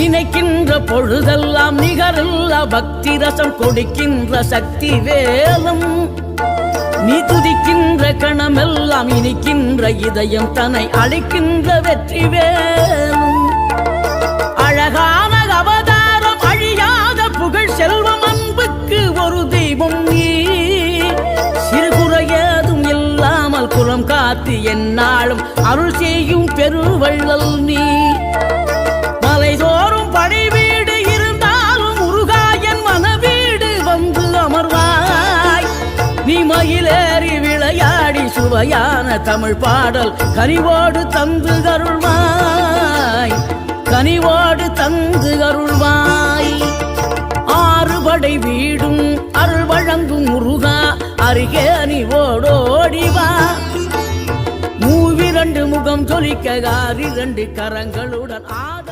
நினைக்கின்ற பொழுதெல்லாம் நிகரில்லா பக்தி ரசம் கொடுக்கின்ற சக்தி வேலும் நீ துதிக்கின்ற கணமெல்லாம் இனிக்கின்ற இதயம் தன்னை அளிக்கின்ற வெற்றி வேலும் அழகான அவதாரம் அழியாத புகழ் செல்வம் அன்புக்கு ஒரு தெய்வம் நீ சிறுகுறையதும் இல்லாமல் குலம் காத்து எந்நாளும் அருள் செய்யும் பெருவள்ளல் நீ மலைதோறும் படை வீடு இருந்தாலும் முருகாயன் மனவீடு வந்து அமர்வாய் நீ மயிலேறி விளையாடி சுவையான தமிழ் பாடல் கனிவோடு தந்து அருள்வாய் கனிவோடு தந்து அருள்வாய் ஆறுபடை வீடும் அருள் வழங்கும் முருகா அருகே அணிவோடோடிவா மூவிரண்டு முகம் சொலிக்க 2 கரங்களுடன் ஆத